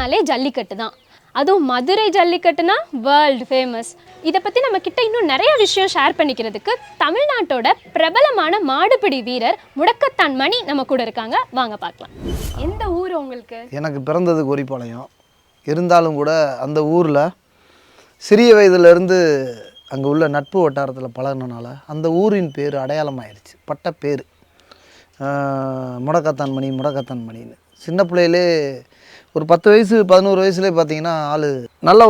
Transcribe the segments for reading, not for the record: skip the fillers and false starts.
தமிழ்னாலே ஜல்லிக்கட்டு தான். அதுவும் Madurai ஜல்லிக்கட்டுனா world famous. இதை பற்றி நம்ம கிட்ட இன்னும் நிறைய விஷயம் ஷேர் பண்ணிக்கிறதுக்கு தமிழ்நாட்டோட பிரபலமான மாடுபிடி வீரர் முடக்கத்தான் மணி நம்ம கூட இருக்காங்க. வாங்க பார்க்கலாம். எந்த ஊர் உங்களுக்கு? எனக்கு பிறந்தது கோரிப்பாளையம். இருந்தாலும் கூட அந்த ஊரில் சிறிய வயதிலிருந்து அங்கே உள்ள நட்பு வட்டாரத்தில் பழகினால அந்த ஊரின் பேர் அடையாளமாயிருச்சு, பட்ட பேர் முடக்கத்தான் மணின்னு. சின்ன பிள்ளையிலே ஒரு 10 வயசு 11 வயசுலேயே பார்த்தீங்கன்னா ஆள் நல்ல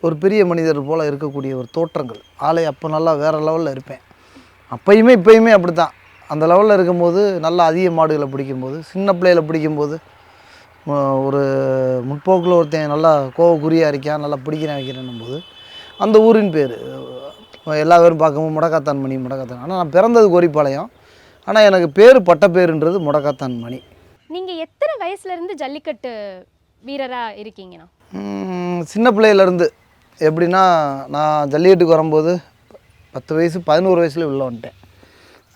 ஒரு பெரிய மனிதர் போல் இருக்கக்கூடிய ஒரு தோற்றங்கள். ஆளை அப்போ நல்லா வேறு லெவலில் இருப்பேன். இப்போயுமே அப்படி தான். அந்த லெவலில் இருக்கும்போது நல்லா அதிக மாடுகளை பிடிக்கும்போது, சின்ன பிள்ளையில் பிடிக்கும்போது ஒரு முற்போக்கில் ஒருத்தன் நல்லா கோவக்குறியாக இருக்கான், நல்லா வைக்கிறேன்னும் போது அந்த ஊரின் பேர் எல்லா பேரும் பார்க்கும்போது முடக்கத்தான் மணி. ஆனால் நான் பிறந்தது கோரிப்பாளையம். ஆனால் எனக்கு பேர் பட்ட பேருன்றது முடக்கத்தான் மணி. நீங்கள் எத்தனை வயசுலேருந்து ஜல்லிக்கட்டு வீரராக இருக்கீங்கண்ணா? சின்ன பிள்ளையிலேருந்து. எப்படின்னா, நான் ஜல்லிக்கட்டுக்கு வரும்போது 10 வயசு 11 வயசுல உள்ள வந்துட்டேன்.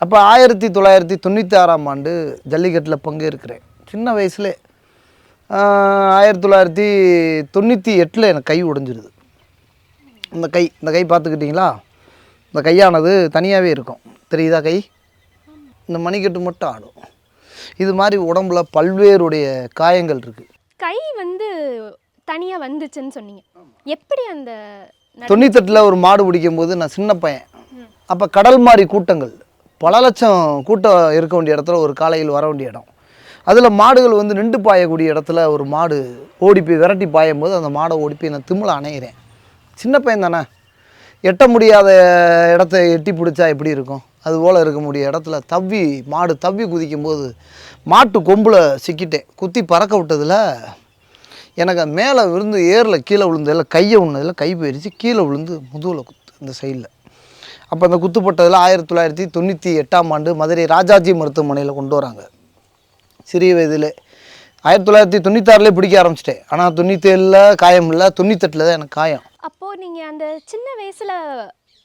அப்போ 1996ஆம் ஆண்டு ஜல்லிக்கட்டில் பங்கேற்கிறேன். சின்ன வயசுலே 1998 எனக்கு கை உடைஞ்சிருது. இந்த கை பார்த்துக்கிட்டிங்களா? இந்த கையானது தனியாகவே இருக்கும், தெரியுதா? கை இந்த மணிக்கட்டு மட்டும் ஆடும். இது மாதிரி உடம்புல பல்வேறுடைய காயங்கள் இருக்குது. கை தனியாக வந்துச்சுன்னு சொன்னீங்க. எப்படி அந்த 98 ஒரு மாடு பிடிக்கும்போது நான் சின்ன பையன். அப்போ கடல் மாதிரி கூட்டங்கள், பல லட்சம் கூட்டம் இருக்க வேண்டிய இடத்துல ஒரு காலையில் வர வேண்டிய இடம். அதில் மாடுகள் நின்று பாயக்கூடிய இடத்துல ஒரு மாடு ஓடி போய் விரட்டி பாயும் போது அந்த மாடை ஓடி போய் நான் திமில அணைகிறேன். சின்ன பையன் தானே, எட்ட முடியாத இடத்த எட்டி பிடிச்சா எப்படி இருக்கும், அதுபோல் இருக்க முடிய இடத்துல மாடு தவ்வி குதிக்கும்போது மாட்டு கொம்பில் சிக்கிட்டேன். குத்தி பறக்க விட்டதில் எனக்கு மேலே விழுந்து ஏரில் கீழே விழுந்ததில் கையை உண்ணதில் கை போயிடுச்சு. கீழே விழுந்து முதுகில் குத்து இந்த சைடில். அப்போ அந்த குத்துப்பட்டதில் 1998ஆம் ஆண்டு மதுரை ராஜாஜி மருத்துவமனையில் கொண்டு வராங்க. சிறிய வயதில் 1996 பிடிக்க ஆரம்பிச்சிட்டேன். ஆனால் 97 காயம் இல்லை, 98 தான் எனக்கு காயம். அப்போது நீங்கள் அந்த சின்ன வயசில்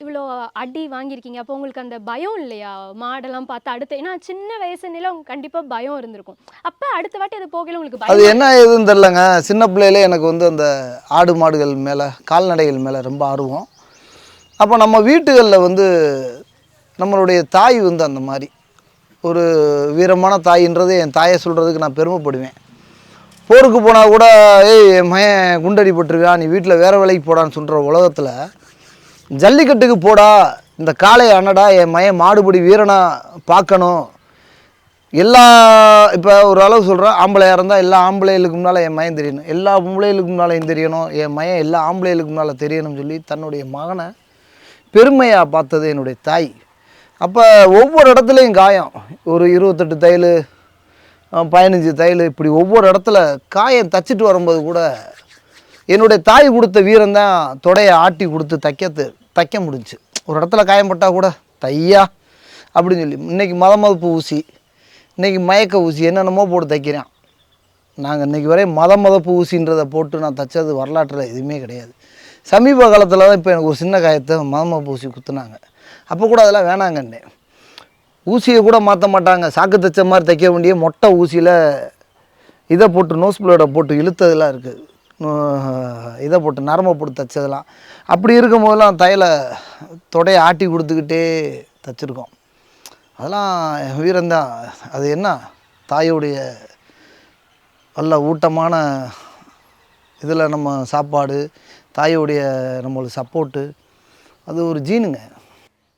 இவ்வளோ அடி வாங்கியிருக்கீங்க. அப்போ உங்களுக்கு அந்த பயம் இல்லையா? மாடெல்லாம் பார்த்து அடுத்து, ஏன்னா சின்ன வயசுல உங்களுக்கு கண்டிப்பாக பயம் இருந்திருக்கும். அப்போ அடுத்த வாட்டி அது போகல உங்களுக்கு பயம்? அது என்ன ஏதுன்னு தெரிலங்க. சின்ன பிள்ளையிலே எனக்கு அந்த ஆடு மாடுகள் மேலே, கால்நடைகள் மேலே ரொம்ப ஆர்வம். அப்போ நம்ம வீட்டுகளில் நம்மளுடைய தாய் அந்த மாதிரி ஒரு வீரமான தாயின்றது என் தாயை சொல்கிறதுக்கு நான் பெருமைப்படுவேன். போருக்கு போனால் கூட என் மகன் குண்டடி போட்டுருக்கான், நீ வீட்டில் வேறு வேலைக்கு போடான்னு சொல்கிற உலகத்தில் ஜல்லிக்கட்டுக்கு போடா, இந்த காளையை அண்ணடா, என் மகன் மாடுபிடி வீரனாக பார்க்கணும். இப்போ ஒரு அளவு சொல்கிறேன், ஆம்பளையாக இருந்தால் எல்லா ஆம்பளைகளுக்கு முன்னால் என் மகன் தெரியணும், எல்லா பொம்பளைகளுக்கு முன்னால் தெரியணும், என் மகன் எல்லா ஆம்பளைகளுக்கு முன்னால் தெரியணும்னு சொல்லி தன்னுடைய மகனை பெருமையாக பார்த்தது என்னுடைய தாய். அப்போ ஒவ்வொரு இடத்துலையும் காயம், ஒரு 28 தையல் 15 தையல், இப்படி ஒவ்வொரு இடத்துல காயம் தச்சிட்டு வரும்போது கூட என்னுடைய தாய் கொடுத்த வீரம் தான் தொடையை ஆட்டி கொடுத்து தைக்க முடிஞ்சு. ஒரு இடத்துல காயம்பட்டால் கூட தையா அப்படின்னு சொல்லி இன்றைக்கி மதப்பு ஊசி, இன்றைக்கி மயக்க ஊசி, என்னென்னமோ போட்டு தைக்கிறேன். நாங்கள் இன்றைக்கி வரை மதப்பு ஊசின்றதை போட்டு நான் தைச்சது வரலாற்றில் எதுவுமே கிடையாது. சமீப காலத்தில் தான் இப்போ எனக்கு ஒரு சின்ன காயத்தை மதப்பு ஊசி குத்துனாங்க. அப்போ கூட அதெல்லாம் வேணாங்கன்னே. ஊசியை கூட மாற்ற மாட்டாங்க, சாக்கு தைச்ச மாதிரி தைக்க வேண்டிய மொட்டை ஊசியில் இதை போட்டு நோஸ் பிளேடை போட்டு இழுத்ததெல்லாம் இருக்குது, இதை போட்டு நரம்பை போட்டு தைச்சதெல்லாம். அப்படி இருக்கும் போதெல்லாம் தொடையை ஆட்டி கொடுத்துக்கிட்டே தைச்சிருக்கோம். அதெல்லாம் வீரந்தான். அது என்ன, தாயோடைய நல்ல ஊட்டமான இதில் நம்ம சாப்பாடு, தாயோடைய நம்மளுக்கு சப்போர்ட்டு, அது ஒரு ஜீனுங்க.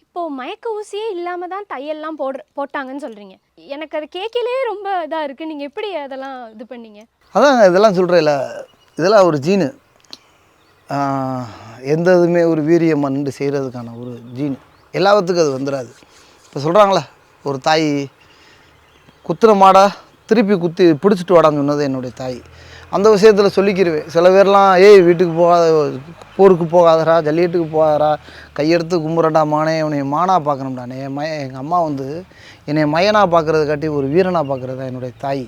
இப்போது மயக்க ஊசியே இல்லாமல் தான் தையெல்லாம் போட்டாங்கன்னு சொல்கிறீங்க. எனக்கு அது கேட்கலே ரொம்ப இதாக இருக்குது. நீங்கள் எப்படி அதெல்லாம் இது பண்ணீங்க? அதான் இதெல்லாம் சொல்கிறேன்ல, இதெல்லாம் ஒரு ஜீனு. எந்த இதுவுமே ஒரு வீரியம் நின்று செய்கிறதுக்கான ஒரு ஜீனு எல்லாத்துக்கும் அது வந்துடாது. இப்போ சொல்கிறாங்களே, ஒரு தாய் குத்துற மாடா திருப்பி குத்தி பிடிச்சிட்டு வாடான்னு சொன்னது என்னுடைய தாய். அந்த விஷயத்தில் சொல்லிக்கிருவேன். சில பேர்லாம் வீட்டுக்கு போகாத, போருக்கு போகாதரா, ஜல்லிக்கட்டுக்கு போகாதரா, கையெடுத்து கும்புறடா மானே, உன்னை மானாக பார்க்கணும்டானே. எங்கள் அம்மா என்னை மயனாக பார்க்குறது காட்டி ஒரு வீரனாக பார்க்குறது தான் என்னுடைய தாய்.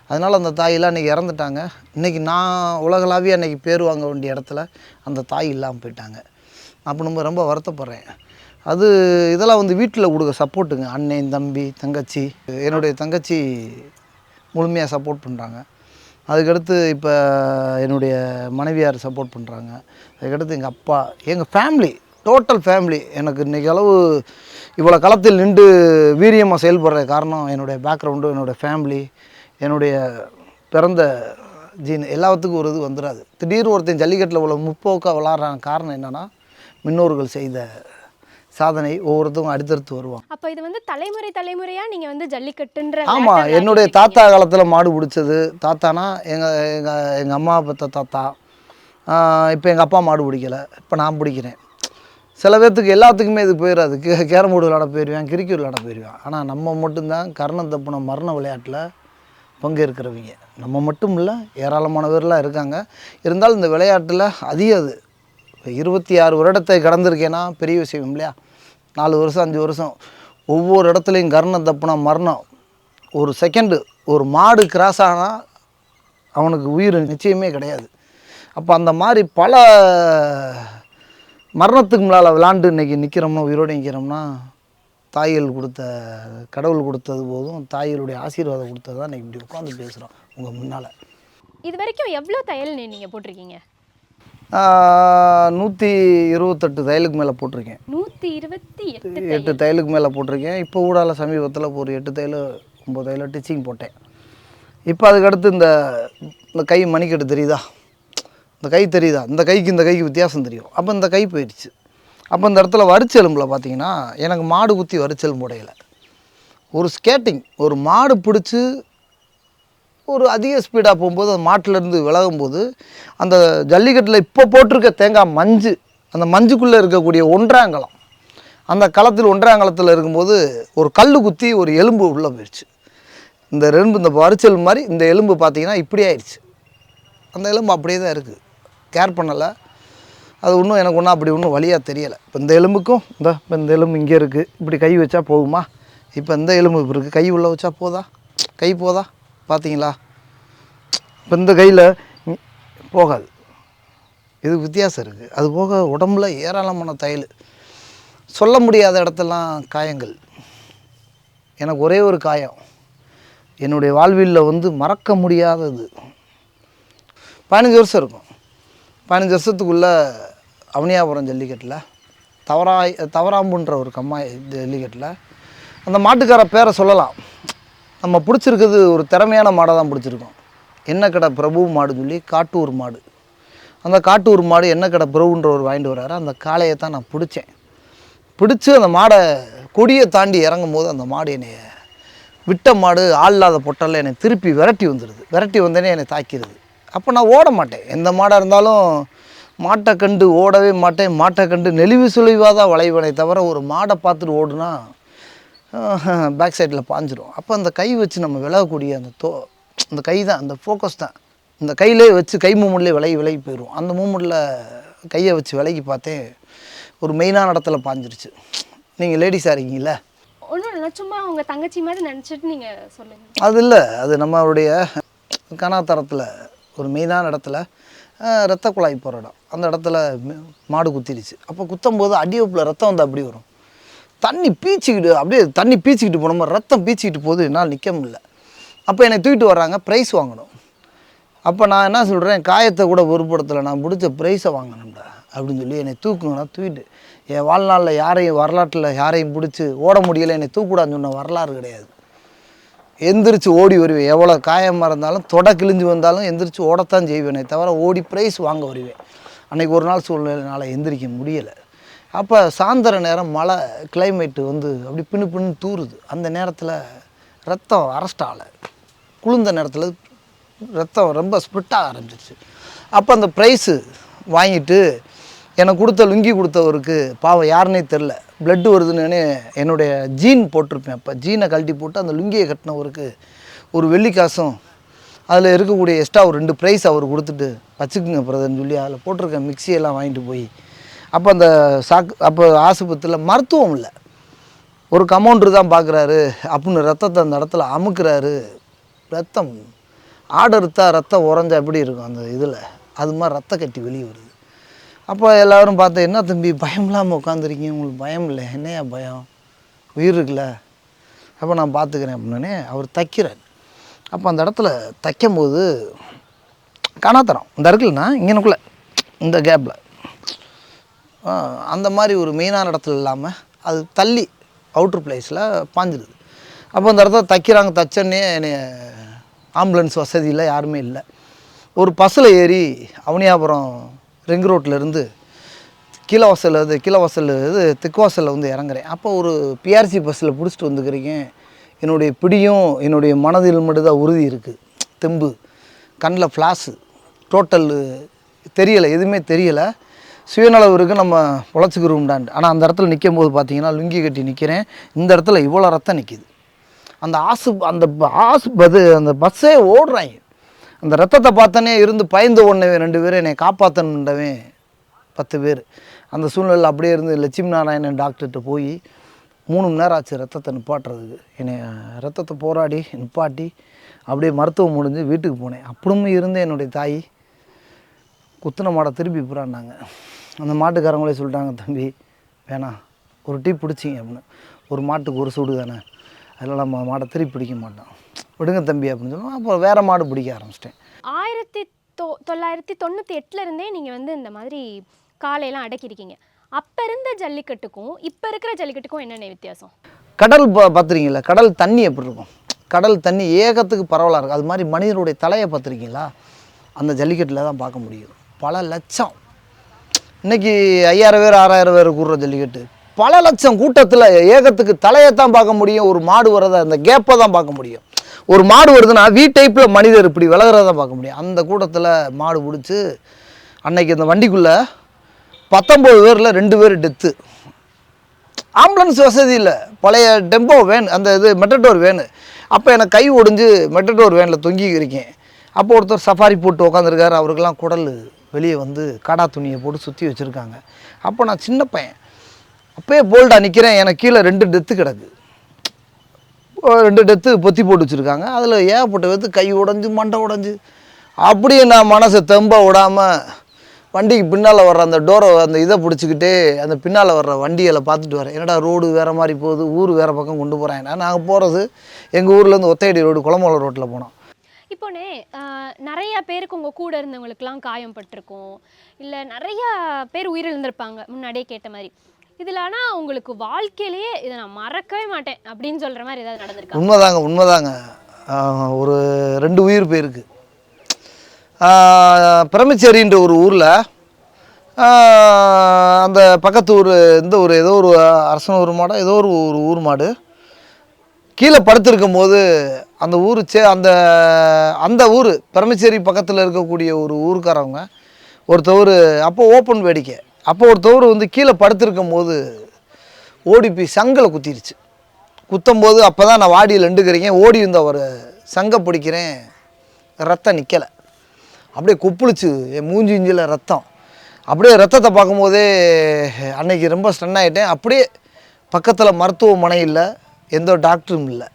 அதனால் அந்த தாயெல்லாம் இன்றைக்கி இறந்துட்டாங்க. இன்றைக்கி நான் உலகளாவிய அன்றைக்கி பேர் வாங்க வேண்டிய இடத்துல அந்த தாய் இல்லாமல் போயிட்டாங்க. அப்போ நம்ம ரொம்ப வருத்தப்படுறேன். அது இதெல்லாம் வீட்டில் கொடுக்க சப்போர்ட்டுங்க. அண்ணன், தம்பி, தங்கச்சி. என்னுடைய தங்கச்சி முழுமையாக சப்போர்ட் பண்ணுறாங்க. அதுக்கடுத்து இப்போ என்னுடைய மனைவியார் சப்போர்ட் பண்ணுறாங்க. அதுக்கடுத்து எங்கள் அப்பா, எங்கள் ஃபேமிலி, டோட்டல் ஃபேமிலி எனக்கு இன்றைக்கி அளவு இவ்வளோ களத்தில் நின்று வீரியமாக செயல்படுற காரணம் என்னுடைய பேக்ரவுண்டு, என்னுடைய ஃபேமிலி, என்னுடைய பிறந்த ஜீன் எல்லாத்துக்கும் ஒரு இது வந்துடாது. திடீர்னு ஒருத்தன் ஜல்லிக்கட்டில் இவ்வளோ முற்போக்காக விளாட்றாங்க. காரணம் என்னென்னா முன்னோர்கள் செய்த சாதனை. ஒவ்வொருத்தவங்க அடுத்தடுத்து வருவாங்க. அப்போ இது வந்து தலைமுறையாக நீங்கள் வந்து ஜல்லிக்கட்டுன்ற ஆமாம், என்னுடைய தாத்தா காலத்தில் மாடு பிடிச்சது. தாத்தானா எங்கள் எங்கள் எங்கள் அம்மா பெற்ற தாத்தா. இப்போ எங்கள் அப்பா மாடு பிடிக்கலை, இப்போ நான் பிடிக்கிறேன். சில பேர்த்துக்கு எல்லாத்துக்குமே இது போயிடாது. கேரம் போர்டு விளாட போயிடுவேன், கிரிக்கெட் விளாட போயிடுவேன். ஆனால் நம்ம மட்டும்தான் கர்ணம் தப்புன மரண விளையாட்டில் பங்கேற்கிறவங்க. நம்ம மட்டும் இல்லை, ஏராளமான பேர்லாம் இருக்காங்க. இருந்தாலும் இந்த விளையாட்டில் அதிகம் அது. இப்போ 26 வருடத்தை கடந்திருக்கேன்னா பெரிய விஷயம் இல்லையா? 4 வருஷம் 5 வருஷம் ஒவ்வொரு இடத்துலையும் கர்ணம் தப்புனா மரணம். ஒரு செகண்டு ஒரு மாடு கிராஸ் ஆனால் அவனுக்கு உயிர் நிச்சயமே கிடையாது. அப்போ அந்த மாதிரி பல மரணத்துக்கு முன்னால் விளாண்டு இன்றைக்கி நிற்கிறோம்னா, உயிரோடு நிற்கிறோம்னா தாய்கள் கொடுத்த, கடவுள் கொடுத்தது போதும், தாய்களுடைய ஆசீர்வாதம் கொடுத்தது தான் இன்றைக்கி இப்படி உட்காந்து பேசுகிறோம் உங்கள் முன்னால். இது வரைக்கும் எவ்வளோ தையல் நீங்கள் போட்டிருக்கீங்க? 128 தையலுக்கு மேலே போட்டிருக்கேன். 128 தையலுக்கு மேலே போட்டிருக்கேன். இப்போ ஊடால சமீபத்தில் ஒரு 8 தையல் 9 தையல் டிச்சிங் போட்டேன். இப்போ அதுக்கடுத்து இந்த கை மணிக்கட்டு தெரியுதா? இந்த கை தெரியுதா? இந்த கைக்கு இந்த கைக்கு வித்தியாசம் தெரியும். அப்போ இந்த கை போயிடுச்சு. அப்போ இந்த இடத்துல வரிச்செலும்பில் பார்த்தீங்கன்னா எனக்கு மாடு குத்தி வரிச்செலும்பு உடையலை. ஒரு ஸ்கேட்டிங், ஒரு மாடு பிடிச்சி ஒரு அதிக ஸ்பீடாக போகும்போது அந்த மாட்டிலேருந்து விலகும்போது அந்த ஜல்லிக்கட்டில் இப்போ போட்டிருக்க தேங்காய் மஞ்சு, அந்த மஞ்சுக்குள்ளே இருக்கக்கூடிய ஒன்றாங்கலம், அந்த களத்தில் ஒன்றாங்கலத்தில் இருக்கும்போது ஒரு கல் குத்தி ஒரு எலும்பு உள்ளே போயிடுச்சு. இந்த இந்த வரிச்செலும்பு மாதிரி இந்த எலும்பு பார்த்திங்கன்னா இப்படி ஆயிடுச்சு. அந்த எலும்பு அப்படியே தான் இருக்குது, கேர் பண்ணலை. அது ஒன்றும் எனக்கு ஒன்றும் அப்படி ஒன்றும் வழியாக தெரியலை. இப்போ இந்த எலும்புக்கும் இப்போ இந்த எலும்பு இங்கே இருக்குது, இப்படி கை வச்சா போகுமா? இப்போ இந்த எலும்பு இப்போ இருக்குது, கை உள்ளே வச்சா போதா? கை போதா? பார்த்தீங்களா? இப்போ இந்த கையில் போகாது, இது வித்தியாசம் இருக்குது. அது போக உடம்புல ஏராளமான தையல், சொல்ல முடியாத இடத்தெல்லாம் காயங்கள். எனக்கு ஒரே ஒரு காயம் என்னுடைய வாழ்வியில் வந்து மறக்க முடியாதது. 15 வருஷம் இருக்கும். 15 வருஷத்துக்குள்ளே அவனியாபுரம் ஜல்லிக்கட்டில் தவறாம்புன்ற ஒரு கம்மாய் ஜல்லிக்கட்டில் அந்த மாட்டுக்கார பேரை சொல்லலாம். நம்ம பிடிச்சிருக்கிறது ஒரு திறமையான மாடை தான் பிடிச்சிருக்கோம். என்ன கடை பிரபு மாடுன்னு சொல்லி காட்டூர் மாடு. அந்த காட்டூர் மாடு என்ன கடை பிரபுன்ற ஒரு வாங்கிட்டு வர்றாரு. அந்த காளையை தான் நான் பிடிச்சேன். பிடிச்சி அந்த மாடை கொடியை தாண்டி இறங்கும் போது அந்த மாடு என்னை விட்ட மாடு ஆள் இல்லாத பொட்டலில் என்னை திருப்பி விரட்டி வந்துடுது. விரட்டி வந்தேனே என்னை தாக்கிடுது. அப்போ நான் ஓட மாட்டேன். எந்த மாடாக இருந்தாலும் மாட்டை கண்டு ஓடவே மாட்டேன். மாட்டை கண்டு நெளிவு சுழிவாக தான் வளைவனை தவிர ஒரு மாடை பார்த்துட்டு ஓடுனா பேக் சைடில் பாஞ்சிடும். அப்போ அந்த கை வச்சு நம்ம விலகக்கூடிய அந்த கை தான், அந்த ஃபோக்கஸ் தான். இந்த கையிலே வச்சு கை மூமெண்ட்லேயே விலகி போயிடும். அந்த மூமெண்ட்டில் கையை வச்சு விலகி பார்த்தேன், ஒரு மெயினான இடத்துல பாஞ்சிருச்சு. நீங்கள் லேடிஸாக இருக்கீங்கள, ஒன்றும் இல்லை, சும்மா உங்கள் தங்கச்சி மாதிரி நினச்சிட்டு நீங்கள் சொல்லுங்கள். அது இல்லை, அது நம்மளுடைய கனாத்தரத்தில் ஒரு மெயினான இடத்துல ரத்த குழாய் போகிற இடம். அந்த இடத்துல மாடு குத்திடுச்சு. அப்போ குத்தும்போது அடிவப்பில் ரத்தம் வந்து அப்படி வரும். தண்ணி பீச்சிக்கிட்டு போன மாதிரி ரத்தம் பீச்சிக்கிட்டு போகுது. என்னால் நிற்க முடியல. அப்போ என்னை தூக்கிட்டு வர்றாங்க, ப்ரைஸ் வாங்கணும். அப்போ நான் என்ன சொல்கிறேன், காயத்தை கூட பொருட்படுத்தலை, நான் பிடிச்ச ப்ரைஸை வாங்கணும்டா அப்படின்னு சொல்லி என்னை தூக்குங்கன்னா தூக்கிட்டு, என் வாழ்நாளில் யாரையும் வரலாற்றில் யாரையும் பிடிச்சி ஓட முடியலை, என்னை தூக்கூடாதுன்னு சொன்ன வரலாறு கிடையாது. எந்திரிச்சு ஓடி வருவேன். எவ்வளோ காயமாக இருந்தாலும், தொடை கிழிஞ்சு வந்தாலும் எந்திரிச்சு ஓடத்தான் செய்வேனே தவிர ஓடி ப்ரைஸ் வாங்க வருவேன். அன்றைக்கி ஒரு நாள் சூழ்நிலைனால எந்திரிக்க முடியலை. அப்போ சாயந்தர நேரம் மழை கிளைமேட்டு வந்து அப்படி பின்னு தூருது. அந்த நேரத்தில் ரத்தம் அரெஸ்ட் ஆகலை. குளிர்ந்த நேரத்தில் ரத்தம் ரொம்ப ஸ்ப்ரிட்டாக ஆரம்பிச்சிருச்சு. அப்போ அந்த ப்ரைஸு வாங்கிட்டு எனக்கு கொடுத்த லுங்கி கொடுத்தவருக்கு பாவம் யாருன்னே தெரில, பிளட்டு வருதுன்னு என்னுடைய ஜீன் போட்டிருப்பேன். அப்போ ஜீனை கழட்டி போட்டு அந்த லுங்கியை கட்டினவருக்கு ஒரு வெள்ளிக்காசும் அதில் இருக்கக்கூடிய எக்ஸ்ட்ரா ஒரு 2 ப்ரைஸ் அவர் கொடுத்துட்டு வச்சுக்குங்க பிரதர்ன்னு சொல்லி அதில் போட்டிருக்க மிக்சியெல்லாம் வாங்கிட்டு போய், அப்போ அந்த அப்போ ஆஸ்பத்திரியில் மருத்துவம் இல்லை, ஒரு கமௌண்டர் தான் பார்க்குறாரு அப்படின்னு ரத்தத்தை அந்த இடத்துல அமுக்குறாரு. ரத்தம் ஆடறுத்தா ரத்தம் உறைஞ்சா எப்படி இருக்கும் அந்த இதில், அது மாதிரி ரத்த கட்டி வெளியே வருது. அப்போ எல்லோரும் பார்த்து, என்ன தம்பி பயம் இல்லாமல் உட்காந்துருக்கீங்க, உங்களுக்கு பயம் இல்லை? என்னையா பயம், உயிர் இருக்குல்ல? அப்போ நான் பார்த்துக்கிறேன் அப்படின்னே அவர் தைக்கிறார். அப்போ அந்த இடத்துல தைக்கும்போது காணாத்தரம் இந்த இருக்குல்லண்ணா இங்கனுக்குள்ளே இந்த கேப்பில் அந்த மாதிரி ஒரு மெயினான இடத்துல இல்லாமல் அது தள்ளி அவுட்ரு பிளேஸில் பாஞ்சிருது. அப்போ அந்த இடத்துல தைக்கிறாங்க. தச்சோன்னே ஆம்புலன்ஸ் வசதியில் யாருமே இல்லை. ஒரு பஸ்ஸில் ஏறி அவனியாபுரம் ரிங் ரோட்லேருந்து கீழவாசல் தெக்குவாசலில் வந்து இறங்குறேன். அப்போ ஒரு பிஆர்சி பஸ்ஸில் பிடிச்சிட்டு வந்துக்கிறீங்க. என்னுடைய பிடியும் என்னுடைய மனதில் மட்டும்தான் உறுதி இருக்குது. தெம்பு கண்ணில் ஃப்ளாஷு டோட்டல் தெரியலை, எதுவுமே தெரியலை. சுயநலவு இருக்குது, நம்ம பொழைச்சிக்கிறோம்டான். ஆனால் அந்த இடத்துல நிற்கும் போது பார்த்தீங்கன்னா லுங்கி கட்டி நிற்கிறேன். இந்த இடத்துல இவ்வளோ ரத்தம் நிற்கிது. அந்த அந்த பஸ்ஸே ஓடுறாங்க. அந்த ரத்தத்தை பார்த்தோன்னே இருந்து பயந்து ஓடனவே 2 பேர் என்னை காப்பாற்றணுன்றவே 10 பேர். அந்த சூழ்நிலையில் அப்படியே இருந்து லட்சுமி நாராயணன் டாக்டர்கிட்ட போய் 3 மணி நேரம் ஆச்சு ரத்தத்தை நிப்பாட்டுறதுக்கு. என்னை ரத்தத்தை போராடி நிப்பாட்டி அப்படியே மருத்துவம் முடிஞ்சு வீட்டுக்கு போனேன். அப்படியுமே இருந்து என்னுடைய தாய் குத்துன மாடை திருப்பி போகிறான்னாங்க. அந்த மாட்டுக்காரங்களே சொல்லிட்டாங்க, தம்பி வேணாம், ஒரு டீ பிடிச்சிங்க அப்படின்னு. ஒரு மாட்டுக்கு ஒரு சூடு தானே, அதில் நம்ம மாடை திருப்பி பிடிக்க மாட்டோம், விடுங்க தம்பி அப்படின்னு சொன்னோம். அப்புறம் வேறு மாடு பிடிக்க ஆரம்பிச்சிட்டேன். 1998 நீங்கள் வந்து இந்த மாதிரி காலையெல்லாம் அடக்கியிருக்கீங்க. அப்போ இருந்த ஜல்லிக்கட்டுக்கும் இப்போ இருக்கிற ஜல்லிக்கட்டுக்கும் என்னென்ன வித்தியாசம்? கடல் பார்த்துருக்கீங்களா? கடல் தண்ணி எப்படி இருக்கும்? கடல் தண்ணி ஏகத்துக்கு பரவலாக இருக்கும். அது மாதிரி மனிதனுடைய தலையை பார்த்துருக்கீங்களா? அந்த ஜல்லிக்கட்டில் தான் பார்க்க முடியும். பல லட்சம், இன்றைக்கி 5000 பேர் 6000 பேர் கூடுற ஜல்லிக்கட்டு பல லட்சம் கூட்டத்தில் ஏகத்துக்கு தலையை தான் பார்க்க முடியும். ஒரு மாடு வர்றதை அந்த கேப்பை தான் பார்க்க முடியும். ஒரு மாடு வருதுன்னா டைப்பில் மனிதர் இப்படி விலகிறத பார்க்க முடியும். அந்த கூட்டத்தில் மாடு பிடிச்சி அன்னைக்கு அந்த வண்டிக்குள்ளே 19 பேரில் 2 பேர் டெத்து. ஆம்புலன்ஸ் வசதி இல்லை, பழைய டெம்போ வேன், அந்த மெட்டடோர் வேனு. அப்போ எனக்கு கை ஒடிஞ்சு மெட்டடோர் வேனில் தொங்கி இருக்கேன். அப்போ ஒருத்தர் சஃபாரி போட்டு உட்காந்துருக்காரு. அவருக்கெல்லாம் குடல் வெளியே வந்து காடா துணியை போட்டு சுற்றி வச்சுருக்காங்க. அப்போ நான் சின்ன பையன், அப்போயே போல்டாக நிற்கிறேன். எனக்கு கீழே 2 டெத்து கிடக்கு. 2 டெத்து பொத்தி போட்டு வச்சுருக்காங்க. அதில் ஏகப்பட்ட பேர்த்து கை உடஞ்சி மண்டை உடஞ்சி. அப்படியே நான் மனசை தெம்ப விடாமல் வண்டிக்கு பின்னால் வர்ற அந்த டோரை அந்த இதை பிடிச்சிக்கிட்டே அந்த பின்னால் வர்ற வண்டிகளை பார்த்துட்டு வரேன். என்னடா ரோடு வேறு மாதிரி போகுது, ஊர் வேறு பக்கம் கொண்டு போகிறாங்க. நாங்கள் போகிறது எங்கள் ஊர்லேருந்து ஒத்தையடி ரோடு குளமலை ரோட்டில் போனோம். இப்போனே நிறையா பேருக்கு உங்கள் கூட இருந்தவங்களுக்கெல்லாம் காயம் பட்டிருக்கும், இல்லை நிறையா பேர் உயிரிழந்திருப்பாங்க முன்னாடியே கேட்ட மாதிரி. இதில் ஆனால் உங்களுக்கு வாழ்க்கையிலேயே இதை நான் மறக்கவே மாட்டேன் அப்படின்னு சொல்கிற மாதிரி ஏதாவது நடந்திருக்கா? உண்மைதாங்க. ஒரு 2 உயிர் போயிருக்கு. பிரமிச்சேரின்ற ஒரு ஊரில் அந்த பக்கத்து ஊர் இந்த ஒரு ஏதோ ஒரு அரசன் ஒரு மாடோ ஏதோ ஒரு ஊர் மாடு கீழே படுத்திருக்கும் போது அந்த ஊர் அந்த ஊர் பிரமிச்சேரி பக்கத்தில் இருக்கக்கூடிய ஒரு ஊருக்காரவங்க ஒருத்தவர் அப்போ ஓப்பன் வேடிக்கை. அப்போ ஒருத்தவர் வந்து கீழே படுத்திருக்கும் போது ஓடி போய் சங்கில் குத்திருச்சு. குத்தும்போது அப்போ தான் நான் வாடியில் நின்றுக்கிறீங்க. ஓடி வந்து அவர் சங்கை பிடிக்கிறேன், ரத்தம் நிற்கலை. அப்படியே கொப்புளிச்சு என் மூஞ்சி இஞ்சில் ரத்தம். அப்படியே ரத்தத்தை பார்க்கும்போதே அன்னைக்கு ரொம்ப ஸ்டன் ஆகிட்டேன். அப்படியே பக்கத்தில் மருத்துவமனை இல்லை, எந்த டாக்டரும் இல்லை,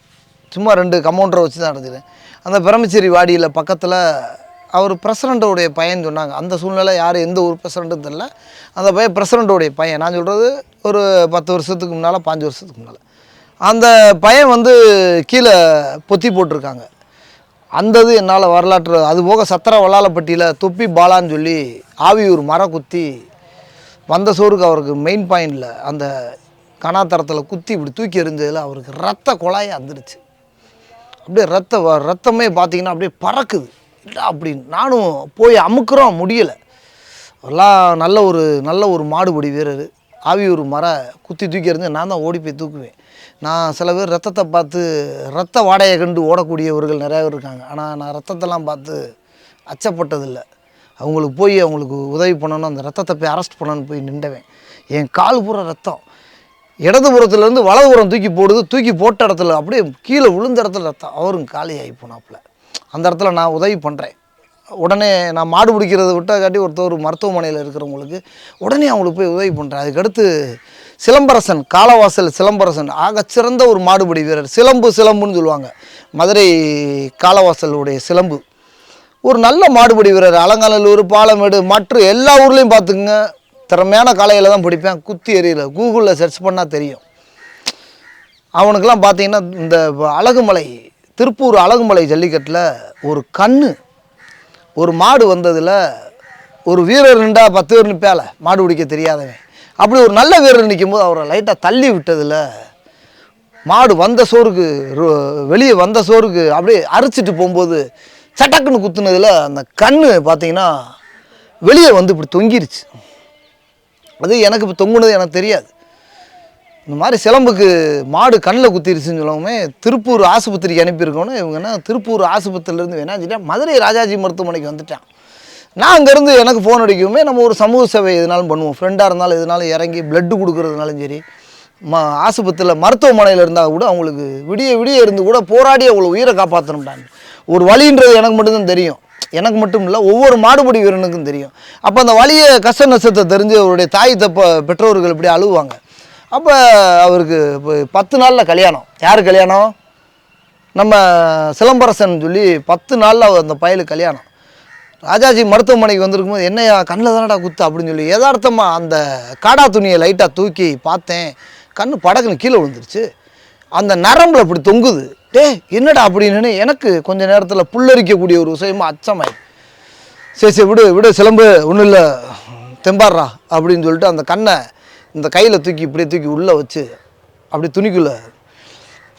சும்மா 2 கம்பவுண்டரை வச்சு தான் நடந்துக்கிறேன். அந்த பிரமிச்சேரி வாடியில் பக்கத்தில் அவர் பிரசிடண்ட்டோடைய பையன் சொன்னாங்க. அந்த சூழ்நிலை யார் எந்த ஒரு பிரசிடண்ட்டும் தெரியல. அந்த பையன் பிரசிடண்ட்டோடைய பையன். நான் சொல்கிறது ஒரு 10 வருஷத்துக்கு முன்னால் 5 வருஷத்துக்கு முன்னால். அந்த பையன் வந்து கீழே பொத்தி போட்டிருக்காங்க. அந்தது என்னால் வரலாற்று. அதுபோக சத்திர வல்லாலப்பட்டியில் தொப்பி பாலான்னு சொல்லி ஆவியூர் மரம் குத்தி வந்த சோறுக்கு அவருக்கு மெயின் பாயிண்டில் அந்த கனாத்தரத்தில் குத்தி இப்படி தூக்கி எறிஞ்சதில் அவருக்கு ரத்த குழாயை வந்துடுச்சு. அப்படியே ரத்தமே பார்த்திங்கன்னா அப்படியே பறக்குது. இல்லை அப்படின்னு நானும் போய் அமுக்குறோம், முடியலை. எல்லாம் நல்ல ஒரு மாடுபடி வீரர். ஆவியூர் மரம் குத்தி தூக்கி எறிஞ்சு நான் தான் ஓடி போய் தூக்குவேன். நான் சில பேர் ரத்தத்தை பார்த்து ரத்த வாடையை கண்டு ஓடக்கூடியவர்கள் நிறையா பேர் இருக்காங்க. ஆனால் நான் ரத்தத்தெல்லாம் பார்த்து அச்சப்பட்டதில்லை. அவங்களுக்கு உதவி பண்ணணும், அந்த ரத்தத்தை போய் அரெஸ்ட் பண்ணணும்னு போய் நின்றவேன். என் கால் பூரா ரத்தம். இடதுபுறத்துலேருந்து வலதுபுறம் தூக்கி போடுது. தூக்கி போட்ட இடத்துல அப்படியே கீழே விழுந்த இடத்துல ரத்தம். அவரும் காலியாகி போனாப்புல. அந்த இடத்துல நான் உதவி பண்ணுறேன். உடனே நான் மாடு பிடிக்கிறத விட்டாக்காட்டி ஒருத்தர் மருத்துவமனையில் இருக்கிறவங்களுக்கு உடனே அவங்களுக்கு போய் உதவி பண்ணுறேன். அதுக்கடுத்து சிலம்பரசன், காலவாசல் சிலம்பரசன் ஆகச்சிறந்த ஒரு மாடுபிடி வீரர். சிலம்புன்னு சொல்லுவாங்க, மதுரை காலவாசலுடைய சிலம்பு. ஒரு நல்ல மாடுபிடி வீரர். அலங்காநல்லூர், பாலமேடு, மற்ற எல்லா ஊர்லேயும் பார்த்துக்குங்க திறமையான காளையில் தான் பிடிப்பேன். குத்தி எறியல கூகுளில் சர்ச் பண்ணால் தெரியும். அவனுக்கெல்லாம் பார்த்தீங்கன்னா இந்த அழகுமலை திருப்பூர் அழகுமலை ஜல்லிக்கட்டில் ஒரு கண்ணு ஒரு மாடு வந்ததில் ஒரு வீரர் நின்றா 10 பேர் நிற்பால மாடு பிடிக்க தெரியாதவன், அப்படி ஒரு நல்ல வீரர் நிற்கும்போது அவரை லைட்டாக தள்ளி விட்டதில் மாடு வந்த சோறுக்கு வெளியே வந்த சோறுக்கு அப்படியே அரிச்சிட்டு போகும்போது சட்டக்குன்னு குத்துனதில் அந்த கண் பார்த்தீங்கன்னா வெளியே வந்து இப்படி தொங்கிருச்சு. அது எனக்கு இப்போ தொங்குனது எனக்கு தெரியாது. இந்த மாதிரி சிலம்புக்கு மாடு கண்ணில் குத்திருச்சுன்னு சொல்லவுமே திருப்பூர் ஆஸ்பத்திரிக்கு அனுப்பியிருக்கோன்னு இவங்கன்னா திருப்பூர் ஆஸ்பத்திரியிலேருந்து வேணாச்சுட்டா மதுரை ராஜாஜி மருத்துவமனைக்கு வந்துட்டான். நான் அங்கேருந்து எனக்கு ஃபோன் அடிக்குமே நம்ம ஒரு சமூக சேவை எதுனாலும் பண்ணுவோம், ஃப்ரெண்டாக இருந்தாலும் எதுனாலும் இறங்கி பிளட்டு கொடுக்குறதுனாலும் சரி, ஆஸ்பத்திரியில் மருத்துவமனையில் இருந்தால் கூட அவங்களுக்கு விடிய விடிய இருந்து கூட போராடி அவங்கள உயிரை காப்பாற்றணும்டாங்க. ஒரு வழின்றது எனக்கு மட்டும்தான் தெரியும், எனக்கு மட்டும் இல்லை ஒவ்வொரு மாடுபிடி வீரனுக்கும் தெரியும். அப்போ அந்த வழியை கஷ்ட நஷ்டத்தை தெரிஞ்சு அவருடைய தாய் பெற்றோர்கள் இப்படி அழுவாங்க. அப்போ அவருக்கு இப்போ 10 நாளில் கல்யாணம். யார் கல்யாணம்? நம்ம சிலம்பரசன் சொல்லி 10 நாளில் அந்த பயலுக்கு கல்யாணம். ராஜாஜி மருத்துவமனைக்கு வந்திருக்கும்போது என்னையா கண்ணில் தானடா குத்து அப்படின்னு சொல்லி யதார்த்தமாக அந்த காடா துணியை லைட்டாக தூக்கி பார்த்தேன், கண் படக்குன்னு கீழே விழுந்துருச்சு. அந்த நரம்பில் அப்படி தொங்குது. என்னடா அப்படின்னு எனக்கு கொஞ்சம் நேரத்தில் புல்லரிக்கக்கூடிய ஒரு விஷயமா அச்சமாயி, சரி விடு விடு சிலம்பு ஒன்றும் இல்லை தெம்பாடுறா அப்படின்னு சொல்லிட்டு அந்த கண்ணை இந்த கையில் தூக்கி இப்படியே தூக்கி உள்ளே வச்சு அப்படி துணிக்குள்ளே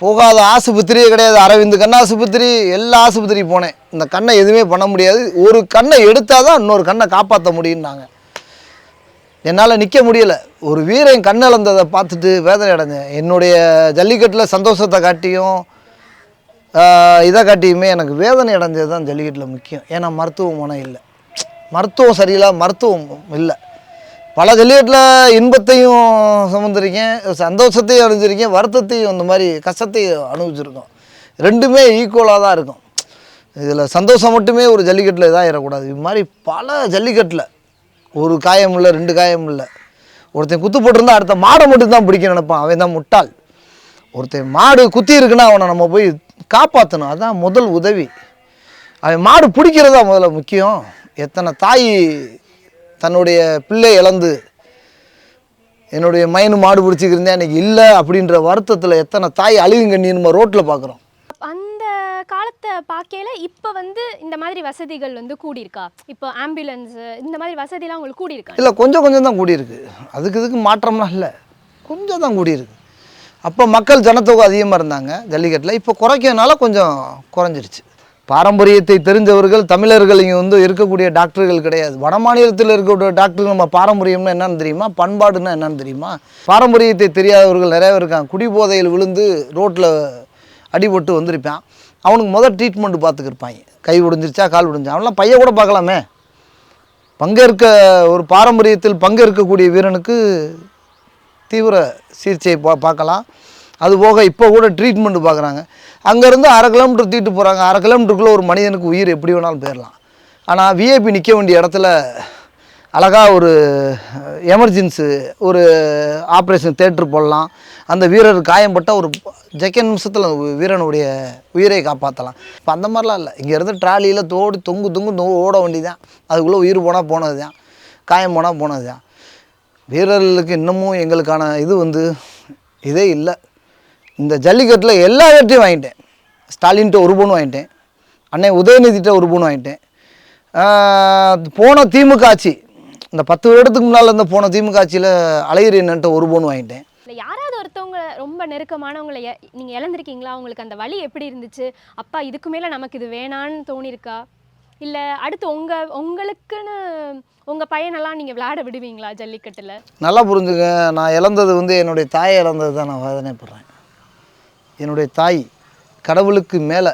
போகாத ஆஸ்பத்திரியே கிடையாது. அரவிந்த் கண் ஆஸ்பத்திரி எல்லா ஆஸ்பத்திரியும் போனேன், இந்த கண்ணை எதுவுமே பண்ண முடியாது, ஒரு கண்ணை எடுத்தால் தான் இன்னொரு கண்ணை காப்பாற்ற முடியும்னாங்க. என்னால் நிற்க முடியலை. ஒரு வீரன் கண்ணிழந்ததை பார்த்துட்டு வேதனை அடைஞ்சேன். என்னுடைய ஜல்லிக்கட்டில் சந்தோஷத்தை காட்டியும் இதை காட்டியுமே எனக்கு வேதனை அடைஞ்சது தான் ஜல்லிக்கட்டில் முக்கியம். ஏன்னா மருத்துவமனை இல்லை, மருத்துவம் சரியில்லை, மருத்துவம் இல்லை. பல ஜல்லிக்கட்டில் இன்பத்தையும் சுமந்திருக்கேன், சந்தோஷத்தையும் அடைஞ்சிருக்கேன், வருத்தத்தையும் இந்த மாதிரி கஷ்டத்தையும் அனுபவிச்சிருக்கோம். ரெண்டுமே ஈக்குவலாக தான் இருக்கும். இதில் சந்தோஷம் மட்டுமே ஒரு ஜல்லிக்கட்டில் இதாகிடக்கூடாது. இது மாதிரி பல ஜல்லிக்கட்டில் ஒரு காயம் இல்லை 2 காயம் இல்லை. ஒருத்தன் குத்து போட்டிருந்தா அடுத்த மாடை மட்டும்தான் பிடிக்க நினைப்பான், அவன் தான் முட்டாள். ஒருத்தன் மாடு குத்தி இருக்குன்னா அவனை நம்ம போய் காப்பாற்றணும், அதுதான் முதல் உதவி. அவன் மாடு பிடிக்கிறதா முதல்ல முக்கியம். எத்தனை தாய் தன்னுடைய பிள்ளை இழந்து என்னுடைய மைனு மாடு பிடிச்சிக்கிருந்தேன் அன்றைக்கி இல்லை அப்படின்ற வருத்தத்தில் எத்தனை தாய் அழுகுங்கண்ணி நம்ம ரோட்டில் பார்க்குறோம். அந்த காலத்தை பார்க்கையில இப்போ வந்து இந்த மாதிரி வசதிகள் வந்து கூடியிருக்கா? இப்போ ஆம்புலன்ஸு இந்த மாதிரி வசதிலாம் உங்களுக்கு கூடியிருக்கா? இல்லை, கொஞ்சம் கொஞ்சம் தான் கூடியிருக்கு. இதுக்கு மாற்றம்லாம் இல்லை, கொஞ்சம் தான் கூடியிருக்கு. அப்போ மக்கள் ஜனத்தொகை அதிகமாக இருந்தாங்க ஜல்லிக்கட்டில், இப்போ குறைக்கிறதுனால கொஞ்சம் குறைஞ்சிருச்சு. பாரம்பரியத்தை தெரிஞ்சவர்கள் தமிழர்கள் இங்கே வந்து இருக்கக்கூடிய டாக்டர்கள் கிடையாது. வட மாநிலத்தில் இருக்கக்கூடிய டாக்டர்கள் நம்ம பாரம்பரியம்னா என்னன்னு தெரியுமா, பண்பாடுன்னா என்னன்னு தெரியுமா? பாரம்பரியத்தை தெரியாதவர்கள் நிறைய பேர் இருக்காங்க. குடிபோதையில் விழுந்து ரோட்டில் அடிபட்டு வந்திருப்பான், அவனுக்கு முதல் ட்ரீட்மெண்ட் பார்த்துக்கிருப்பாங்க. கை உடைஞ்சிருச்சா கால் உடைஞ்சா அவன்லாம் பைய கூட பார்க்கலாமே. பங்கேற்க ஒரு பாரம்பரியத்தில் பங்கேற்கக்கூடிய வீரனுக்கு தீவிர சிகிச்சை பார்க்கலாம். அதுபோக இப்போ கூட ட்ரீட்மெண்ட் பார்க்குறாங்க. அங்கேருந்து 1/2 கிலோமீட்டர் தூக்கிட்டு போகிறாங்க. 1/2 கிலோமீட்டருக்குள்ளே ஒரு மனிதனுக்கு உயிர் எப்படி வேணாலும் போயிடலாம். ஆனால் விஐபி நிற்க வேண்டிய இடத்துல அழகாக ஒரு எமர்ஜென்சி ஒரு ஆப்ரேஷன் தேட்டர் போடலாம். அந்த வீரர் காயம்பட்டால் ஒரு செகண்ட் நிமிஷத்தில் வீரனுடைய உயிரை காப்பாற்றலாம். இப்போ அந்த மாதிரிலாம் இல்லை. இங்கேருந்து ட்ராலியில் தொங்கு ஓட வேண்டியதான். அதுக்குள்ளே உயிர் போனால் போனது தான், காயம் போனால் போனது தான். வீரர்களுக்கு இன்னமும் எங்களுக்கான இது வந்து இதே இல்லை. இந்த ஜல்லிக்கட்டில் எல்லா வெற்றியும் வாங்கிட்டேன். ஸ்டாலின்கிட்ட 1 பவுன் வாங்கிட்டேன், அன்னை உதயநிதிட்ட 1 பவுன் வாங்கிட்டேன். போன திமுக ஆட்சி, இந்த 10 வருடத்துக்கு முன்னால் இருந்த போன திமுக ஆட்சியில் அழகிரியன்ட்ட 1 பவுன் வாங்கிட்டேன். இல்லை யாராவது ஒருத்தவங்க ரொம்ப நெருக்கமானவங்களை நீங்கள் இழந்திருக்கீங்களா? உங்களுக்கு அந்த வலி எப்படி இருந்துச்சு? அப்பா இதுக்கு மேலே நமக்கு இது வேணான்னு தோணியிருக்கா? இல்லை அடுத்து உங்களுக்குன்னு உங்கள் பையனெல்லாம் நீங்கள் விளையாட விடுவீங்களா ஜல்லிக்கட்டில்? நல்லா புரிஞ்சுங்க, நான் இழந்தது வந்து என்னுடைய தாயை இழந்தது தான் நான் வேதனைப்படுறேன். என்னுடைய தாய் கடவுளுக்கு மேலே,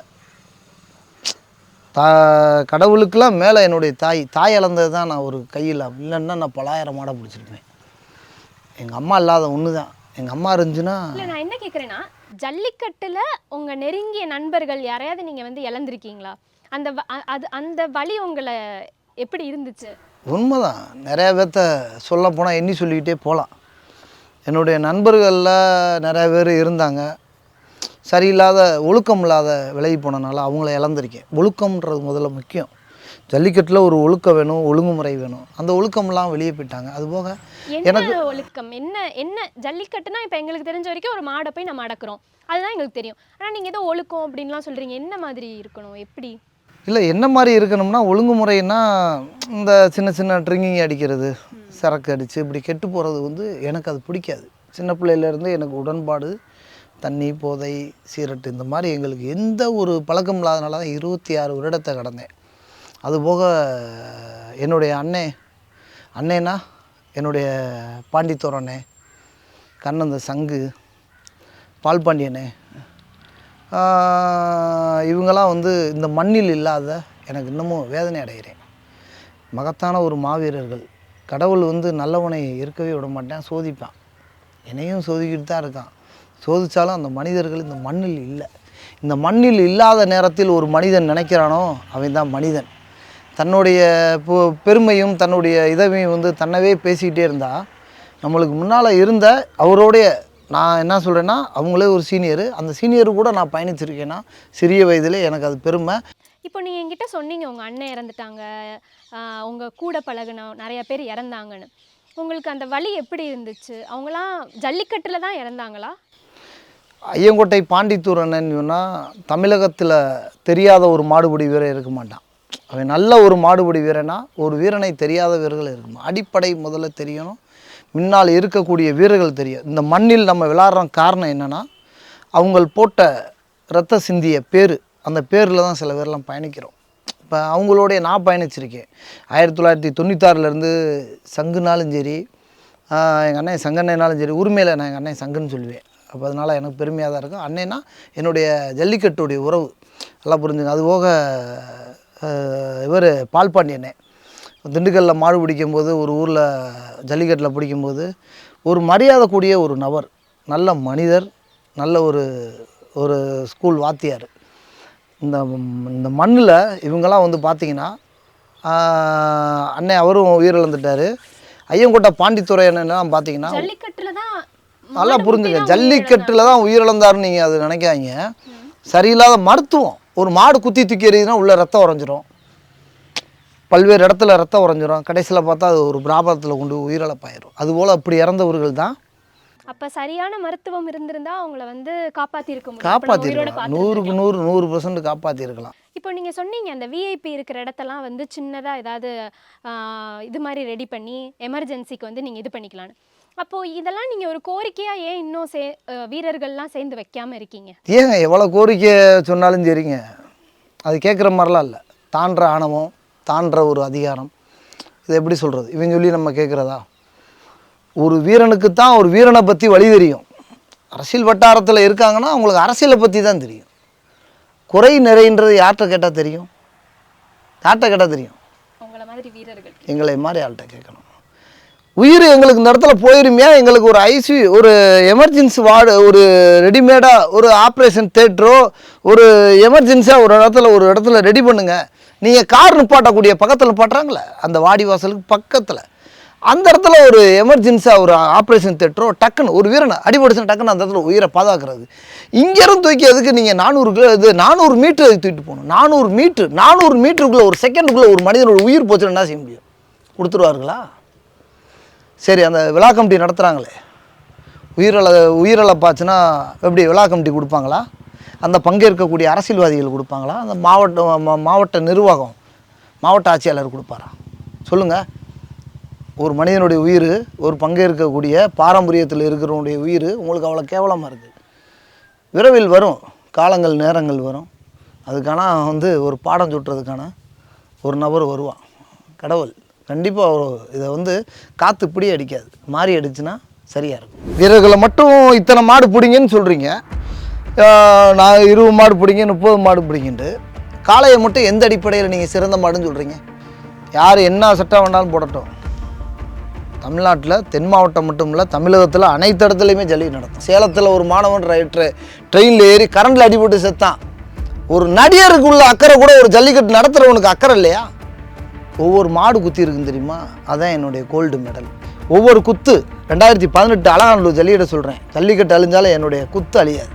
கடவுளுக்கெல்லாம் மேலே என்னுடைய தாய் இழந்தது தான் நான் ஒரு கையில். இல்லைன்னா நான் 10,000 மாடை பிடிச்சிருப்பேன். எங்கள் அம்மா இல்லாத ஒன்று தான். எங்கள் அம்மா இருந்துச்சுன்னா. இல்லை நான் என்ன கேட்குறேன்னா, ஜல்லிக்கட்டில் உங்கள் நெருங்கிய நண்பர்கள் யாரையாவது நீங்கள் வந்து இழந்திருக்கீங்களா? அந்த வலி உங்களை எப்படி இருந்துச்சு? உண்மைதான். நிறையா பேர்த்த சொல்ல போனால் எண்ணி சொல்லிக்கிட்டே போகலாம். என்னுடைய நண்பர்களில் நிறையா பேர் இருந்தாங்க, சரியில்லாத ஒழுக்கம் இல்லாத விலகி போனனால அவங்கள இழந்திருக்கேன். ஒழுக்கம்ன்றது முதல்ல முக்கியம். ஜல்லிக்கட்டில் ஒரு ஒழுக்கம் வேணும், ஒழுங்குமுறை வேணும். அந்த ஒழுக்கம்லாம் வெளியே போயிட்டாங்க. அதுபோக எனக்கு என்ன ஒழுக்கம் என்ன என்ன ஜல்லிக்கட்டுனா இப்போ எங்களுக்கு தெரிஞ்ச வரைக்கும் ஒரு மாடை போய் நம்ம அடக்குறோம், அதுதான் எங்களுக்கு தெரியும். ஆனால் நீங்கள் ஏதோ ஒழுக்கம் அப்படின்லாம் சொல்கிறீங்க, என்ன மாதிரி இருக்கணும், எப்படி? இல்லை என்ன மாதிரி இருக்கணும்னா, ஒழுங்குமுறைன்னா இந்த சின்ன சின்ன ட்ரிங்கிங் அடிக்கிறது, சரக்கு அடித்து இப்படி கெட்டு போகிறது வந்து எனக்கு அது பிடிக்காது. சின்ன பிள்ளையிலேருந்து எனக்கு உடன்பாடு தண்ணி, போதை, சீரட்டு இந்த மாதிரி எங்களுக்கு எந்த ஒரு பழக்கம் இல்லாதனால தான் 26 வருடத்தை கடந்தேன். அதுபோக என்னுடைய அண்ணேனா என்னுடைய பாண்டித்தோரண்ணே, கண்ணந்த சங்கு, பால்பாண்டியனே, இவங்கெல்லாம் வந்து இந்த மண்ணில் இல்லாத எனக்கு இன்னமும் வேதனை அடைகிறேன். மகத்தான ஒரு மாவீரர்கள். கடவுள் வந்து நல்லவனை இருக்கவே விட மாட்டேன், சோதிப்பான். என்னையும் சோதிக்கிட்டு தான் இருக்கான். சோதித்தாலும் அந்த மனிதர்கள் இந்த மண்ணில் இல்லை. இந்த மண்ணில் இல்லாத நேரத்தில் ஒரு மனிதன் நினைக்கிறானோ அவன் தான் மனிதன். தன்னுடைய பெருமையும் தன்னுடைய இதவையும் வந்து தன்னவே பேசிக்கிட்டே இருந்தால், நம்மளுக்கு முன்னால் இருந்த அவரோடைய நான் என்ன சொல்கிறேன்னா, அவங்களே ஒரு சீனியரு, அந்த சீனியரு கூட நான் பயணிச்சிருக்கேன்னா சிறிய வயதில் எனக்கு அது பெருமை. இப்போ நீங்கள் என்கிட்ட சொன்னீங்க உங்கள் அண்ணன் இறந்துட்டாங்க, உங்கள் கூட பழகுன நிறைய பேர் இறந்தாங்கன்னு. உங்களுக்கு அந்த வலி எப்படி இருந்துச்சு? அவங்களாம் ஜல்லிக்கட்டில் தான் இறந்தாங்களா? ஐயங்கோட்டை பாண்டித்தூர் அண்ணன் சொன்னால் தமிழகத்தில் தெரியாத ஒரு மாடுபிடி வீரர் இருக்க மாட்டான். அவன் நல்ல ஒரு மாடுபிடி வீரனா, ஒரு வீரனை தெரியாத வீரர்கள் இருக்குமா. அடிப்படை முதல்ல தெரியணும், முன்னால் இருக்கக்கூடிய வீரர்கள் தெரியும். இந்த மண்ணில் நம்ம விளையாடுற காரணம் என்னென்னா, அவங்க போட்ட இரத்த சிந்திய பேர், அந்த பேரில் தான் சில பேர்லாம் பயணிக்கிறோம். இப்போ அவங்களோடைய நான் பயணிச்சிருக்கேன். 1996 சங்குனாலும் சரி, எங்கள் அண்ணன் சங்கண்ணனாலும் சரி, உரிமையில் நான் எங்கள் அண்ணன் சங்குன்னு சொல்லுவேன். அப்போ அதனால் எனக்கு பெருமையாக தான் இருக்கும். அண்ணேன்னா என்னுடைய ஜல்லிக்கட்டுடைய உறவு, நல்லா புரிஞ்சுங்க. அதுபோக இவர் பால்பாண்டியனே திண்டுக்கல்லில் மாடு பிடிக்கும்போது, ஒரு ஊரில் ஜல்லிக்கட்டில் பிடிக்கும்போது ஒரு மரியாதை கூடிய ஒரு நபர், நல்ல மனிதர், நல்ல ஒரு ஸ்கூல் வாத்தியார். இந்த மண்ணில் இவங்கெல்லாம் வந்து பார்த்திங்கன்னா, அண்ணன் அவரும் உயிரிழந்துட்டார். ஐயங்கோட்டை பாண்டித்துறை என்னெல்லாம் பார்த்தீங்கன்னா, ஜல்லிக்கட்டில் தான் நல்லா புரிஞ்சுங்க, ஜல்லிக்கட்டில் தான் உயிரிழந்தாருன்னு நீங்கள் அது நினைக்காதீங்க. சரியில்லாத மருத்துவம். ஒரு மாடு குத்தி தூக்கி எறியுதுன்னா உள்ளே ரத்தம் உறைஞ்சிரும், பல்வேறு இடத்துல ரத்தம் உறைஞ்சிரும், கடைசியில் பார்த்தா அது ஒரு பிராபத்தில் கொண்டு உயிரிழப்பாயிரும். அதுபோல் அப்படி இறந்தவர்கள் தான். அப்போ சரியான மருத்துவம் இருந்திருந்தா அவங்கள வந்து காப்பாற்றிருக்கலாம், 100% 100% காப்பாற்றிருக்கலாம். இப்போ நீங்கள் சொன்னீங்க அந்த விஐபி இருக்கிற இடத்தெல்லாம் வந்து சின்னதாக ஏதாவது இது மாதிரி ரெடி பண்ணி எமர்ஜென்சிக்கு வந்து நீங்கள் இது பண்ணிக்கலான்னு. அப்போது இதெல்லாம் நீங்கள் ஒரு கோரிக்கையாக ஏன் இன்னும் வீரர்கள்லாம் சேர்ந்து வைக்காமல் இருக்கீங்க? ஏங்க எவ்வளோ கோரிக்கை சொன்னாலும் சரிங்க, அது கேட்குற மாதிரிலாம் இல்லை. தாண்டுற ஆணவம், தாண்டுற ஒரு அதிகாரம், இது எப்படி சொல்கிறது, இவன் சொல்லி நம்ம கேட்குறதா? ஒரு வீரனுக்கு தான் ஒரு வீரனை பற்றி வழி தெரியும். அரசியல் வட்டாரத்தில் இருக்காங்கன்னா அவங்களுக்கு அரசியலை பற்றி தான் தெரியும். குறை நிறைன்றது யார்கிட்ட கேட்டால் தெரியும்? யார்கிட்ட கேட்டால் தெரியும்? உங்களை மாதிரி வீரர்கள், எங்களை மாதிரி ஆள்கிட்ட கேட்கணும். உயிர் எங்களுக்கு இந்த இடத்துல போயிருமையா, எங்களுக்கு ஒரு ஐசியூ, ஒரு எமர்ஜென்சி வார்டு, ஒரு ரெடிமேடாக ஒரு ஆப்ரேஷன் தேட்டரோ, ஒரு எமர்ஜென்சியாக ஒரு இடத்துல ரெடி பண்ணுங்கள். நீங்கள் கார் நிப்பாட்டக்கூடிய பக்கத்தில் நிப்பாட்டுறாங்களே அந்த வாடி வாசலுக்கு பக்கத்தில், அந்த இடத்துல ஒரு எமர்ஜென்சியாக ஒரு ஆப்ரேஷன் தேட்டரோ, டக்குன்னு ஒரு வீரனை அடிபடுச்சுன்னா டக்குன்னு அந்த இடத்துல உயிரை பாதுகாக்கிறது. இங்கேருந்து தூக்கி அதுக்கு நீங்கள் 400 மீட்டர் தூக்கிட்டு போகணும். 400 மீட்டருக்குள்ளே ஒரு செகண்டுக்குள்ளே ஒரு மனிதனோட உயிர் போச்சுன்னா என்ன செய்ய முடியும்? கொடுத்துருவார்களா? சரி, அந்த விழா கமிட்டி நடத்துகிறாங்களே, உயிரிழப்பாச்சுன்னா எப்படி விழா கமிட்டி கொடுப்பாங்களா? அந்த பங்கேற்கக்கூடிய அரசியல்வாதிகள் கொடுப்பாங்களா? அந்த மாவட்ட நிர்வாகம், மாவட்ட ஆட்சியாளர் கொடுப்பாரா? சொல்லுங்கள். ஒரு மனிதனுடைய உயிர், ஒரு பங்கேற்கக்கூடிய பாரம்பரியத்தில் இருக்கிறவனுடைய உயிர் உங்களுக்கு அவ்வளோ கேவலமாக இருக்குது. விரைவில் வரும் காலங்கள், நேரங்கள் வரும். அதுக்கான வந்து ஒரு பாடம் சுட்டுறதுக்கான ஒரு நபர் வருவான். கடவுள் கண்டிப்பாக இதை வந்து காற்று இப்படியே அடிக்காது, மாறி அடிச்சுன்னா சரியாக இருக்கும். வீரர்களை மட்டும் இத்தனை மாடு பிடிங்கன்னு சொல்கிறீங்க, நான் 20 மாடு பிடிங்க, 30 மாடு பிடிங்கிட்டு காளையை மட்டும் எந்த அடிப்படையில் நீங்கள் சிறந்த மாடுன்னு சொல்கிறீங்க? யார் என்ன சட்டம் வேண்டாலும் போடட்டும். தமிழ்நாட்டில் தென் மாவட்டம் மட்டும் இல்லை, தமிழகத்தில் அனைத்து இடத்துலையுமே ஜல்லி நடத்தும். சேலத்தில் ஒரு மாணவன் ட்ரெயினில் ஏறி கரண்டில் அடிபட்டு செத்தான். ஒரு நடிகருக்குள்ள அக்கறை கூட ஒரு ஜல்லிக்கட்டு நடத்துகிறவனுக்கு அக்கறை இல்லையா? ஒவ்வொரு மாடு குத்தி இருக்குன்னு தெரியுமா? அதான் என்னுடைய கோல்டு மெடல். ஒவ்வொரு குத்து 2018 அலகாநல்லூர் ஜல்லிக்கட்டை சொல்கிறேன், ஜல்லிக்கட்டு அழிஞ்சாலும் என்னுடைய குத்து அழியாது.